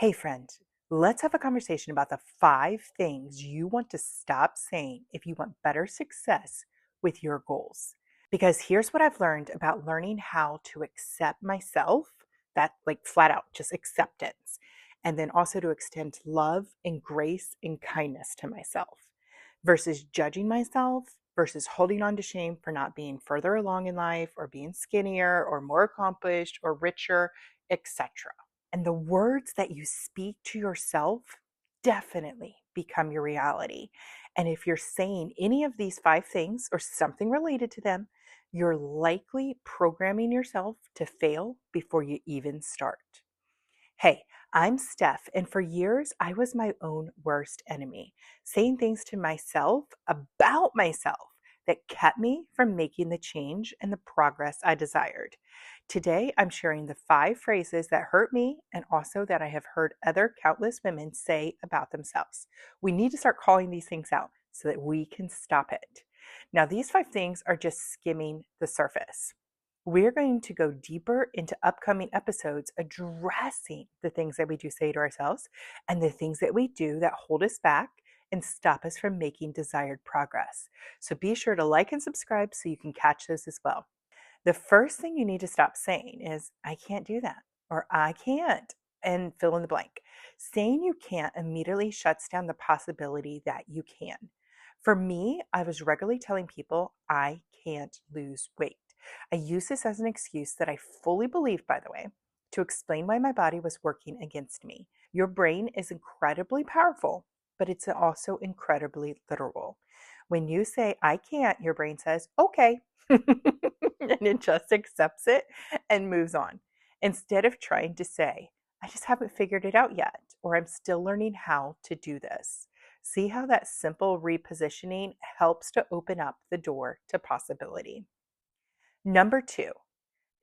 Hey, friend, let's have a conversation about the 5 things you want to stop saying if you want better success with your goals. Because here's what I've learned about learning how to accept myself, that like flat out, just acceptance, and then also to extend love and grace and kindness to myself versus judging myself versus holding on to shame for not being further along in life or being skinnier or more accomplished or richer, etc. And the words that you speak to yourself definitely become your reality. And if you're saying any of these 5 things or something related to them, you're likely programming yourself to fail before you even start. Hey, I'm Steph, and for years I was my own worst enemy, saying things to myself about myself that kept me from making the change and the progress I desired. Today, I'm sharing the 5 phrases that hurt me and also that I have heard other countless women say about themselves. We need to start calling these things out so that we can stop it. Now, these 5 things are just skimming the surface. We're going to go deeper into upcoming episodes addressing the things that we do say to ourselves and the things that we do that hold us back and stop us from making desired progress. So be sure to like and subscribe so you can catch those as well. The first thing you need to stop saying is, I can't do that, or I can't, and fill in the blank. Saying you can't immediately shuts down the possibility that you can. For me, I was regularly telling people I can't lose weight. I used this as an excuse that I fully believed, by the way, to explain why my body was working against me. Your brain is incredibly powerful, but it's also incredibly literal. When you say, I can't, your brain says, okay. And it just accepts it and moves on. Instead of trying to say, I just haven't figured it out yet, or I'm still learning how to do this. See how that simple repositioning helps to open up the door to possibility. Number 2,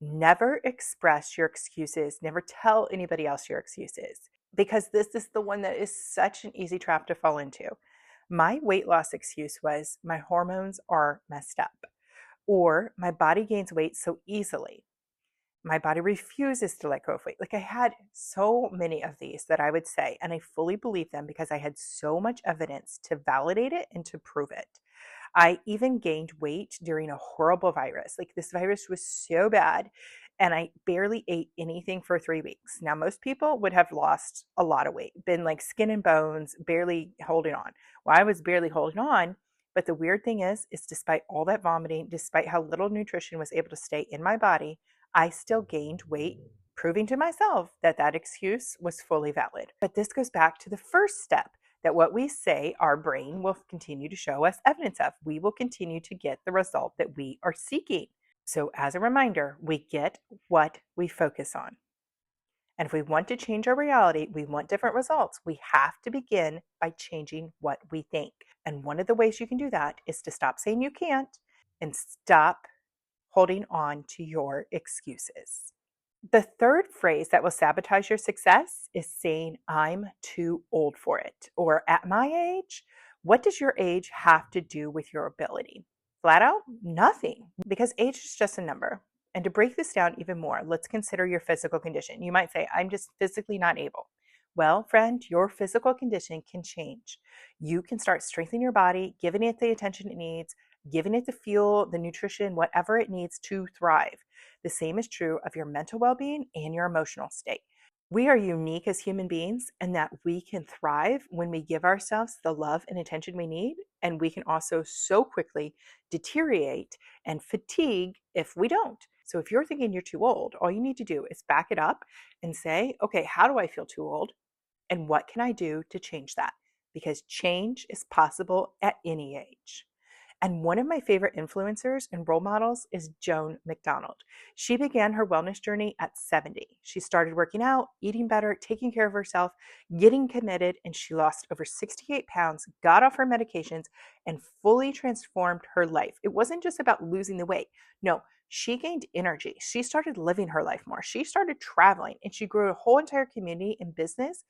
never express your excuses. Never tell anybody else your excuses, because this is the one that is such an easy trap to fall into. My weight loss excuse was my hormones are messed up, or my body gains weight so easily. My body refuses to let go of weight. Like, I had so many of these that I would say, and I fully believe them because I had so much evidence to validate it and to prove it. I even gained weight during a horrible virus. Like, this virus was so bad, and I barely ate anything for 3 weeks. Now, most people would have lost a lot of weight, been like skin and bones, barely holding on. Well, I was barely holding on. But the weird thing is despite all that vomiting, despite how little nutrition was able to stay in my body, I still gained weight, proving to myself that that excuse was fully valid. But this goes back to the first step, that what we say, our brain will continue to show us evidence of. We will continue to get the result that we are seeking. So, as a reminder, we get what we focus on. And if we want to change our reality, we want different results, we have to begin by changing what we think. And one of the ways you can do that is to stop saying you can't and stop holding on to your excuses. The third phrase that will sabotage your success is saying, I'm too old for it. Or, at my age. What does your age have to do with your ability? Flat out, nothing, because age is just a number. And to break this down even more, let's consider your physical condition. You might say, I'm just physically not able. Well, friend, your physical condition can change. You can start strengthening your body, giving it the attention it needs, giving it the fuel, the nutrition, whatever it needs to thrive. The same is true of your mental well-being and your emotional state. We are unique as human beings, and that we can thrive when we give ourselves the love and attention we need, and we can also so quickly deteriorate and fatigue if we don't. So if you're thinking you're too old, all you need to do is back it up and say, okay, how do I feel too old? And what can I do to change that? Because change is possible at any age. And one of my favorite influencers and role models is Joan McDonald. She began her wellness journey at 70. She started working out, eating better, taking care of herself, getting committed, and she lost over 68 pounds, got off her medications, and fully transformed her life. It wasn't just about losing the weight. No, she gained energy. She started living her life more. She started traveling, and she grew a whole entire community and business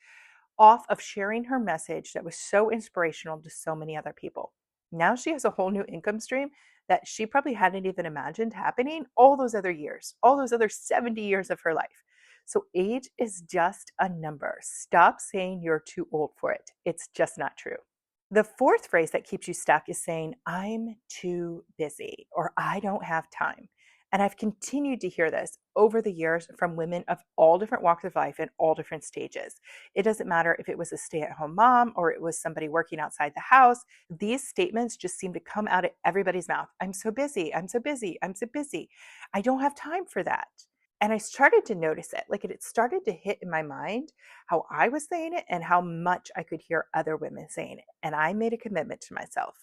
off of sharing her message that was so inspirational to so many other people. Now she has a whole new income stream that she probably hadn't even imagined happening all those other years, all those other 70 years of her life. So age is just a number. Stop saying you're too old for it. It's just not true. The fourth phrase that keeps you stuck is saying, I'm too busy or I don't have time. And I've continued to hear this over the years from women of all different walks of life and all different stages. It doesn't matter if it was a stay at home mom or it was somebody working outside the house. These statements just seem to come out of everybody's mouth. I'm so busy. I'm so busy. I'm so busy. I don't have time for that. And I started to notice it. Like it started to hit in my mind how I was saying it and how much I could hear other women saying it. And I made a commitment to myself.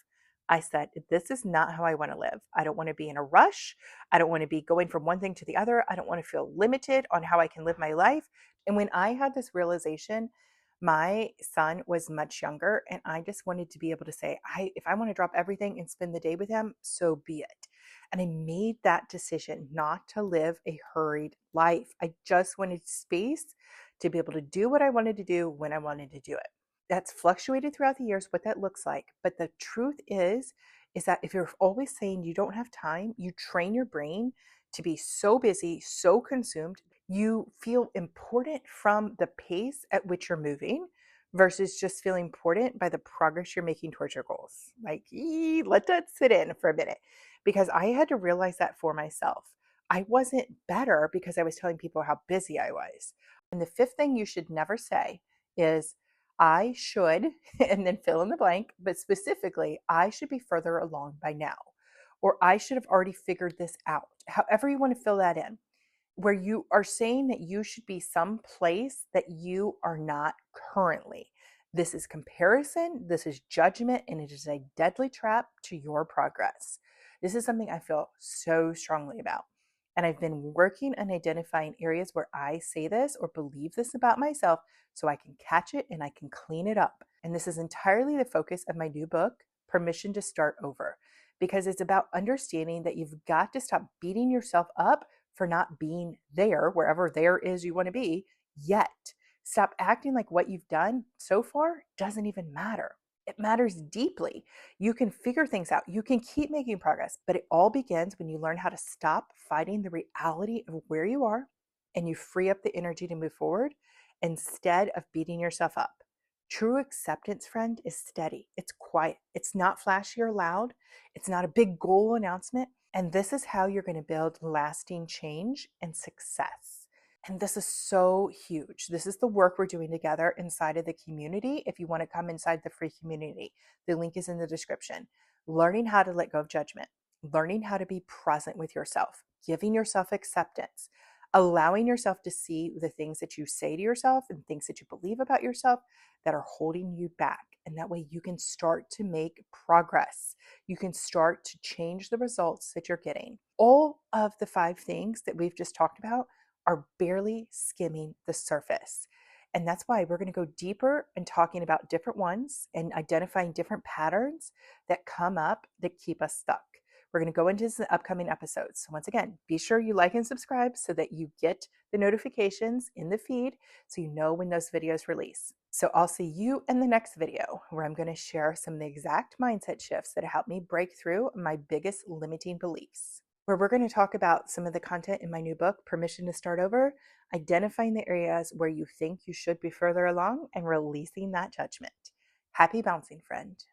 I said, this is not how I want to live. I don't want to be in a rush. I don't want to be going from one thing to the other. I don't want to feel limited on how I can live my life. And when I had this realization, my son was much younger, and I just wanted to be able to say, if I want to drop everything and spend the day with him, so be it. And I made that decision not to live a hurried life. I just wanted space to be able to do what I wanted to do when I wanted to do it. That's fluctuated throughout the years, what that looks like. But the truth is that if you're always saying you don't have time, you train your brain to be so busy, so consumed, you feel important from the pace at which you're moving versus just feeling important by the progress you're making towards your goals. Like, let that sit in for a minute because I had to realize that for myself. I wasn't better because I was telling people how busy I was. And the fifth thing you should never say is, I should, and then fill in the blank, but specifically, I should be further along by now, or I should have already figured this out. However you want to fill that in, where you are saying that you should be someplace that you are not currently. This is comparison, this is judgment, and it is a deadly trap to your progress. This is something I feel so strongly about. And I've been working on identifying areas where I say this or believe this about myself so I can catch it and I can clean it up. And this is entirely the focus of my new book, Permission to Start Over, because it's about understanding that you've got to stop beating yourself up for not being there, wherever there is you want to be, yet. Stop acting like what you've done so far doesn't even matter. It matters deeply. You can figure things out. You can keep making progress, but it all begins when you learn how to stop fighting the reality of where you are and you free up the energy to move forward instead of beating yourself up. True acceptance, friend, is steady. It's quiet. It's not flashy or loud. It's not a big goal announcement. And this is how you're going to build lasting change and success. And this is so huge. This is the work we're doing together inside of the community. If you want to come inside the free community, the link is in the description. Learning how to let go of judgment, learning how to be present with yourself, giving yourself acceptance, allowing yourself to see the things that you say to yourself and things that you believe about yourself that are holding you back. And that way you can start to make progress. You can start to change the results that you're getting. All of the 5 things that we've just talked about are barely skimming the surface. And that's why we're going to go deeper in talking about different ones and identifying different patterns that come up that keep us stuck. We're going to go into the upcoming episodes. So once again, be sure you like and subscribe so that you get the notifications in the feed so you know when those videos release. So I'll see you in the next video where I'm going to share some of the exact mindset shifts that help me break through my biggest limiting beliefs, where we're going to talk about some of the content in my new book, Permission to Start Over, identifying the areas where you think you should be further along and releasing that judgment. Happy bouncing, friend.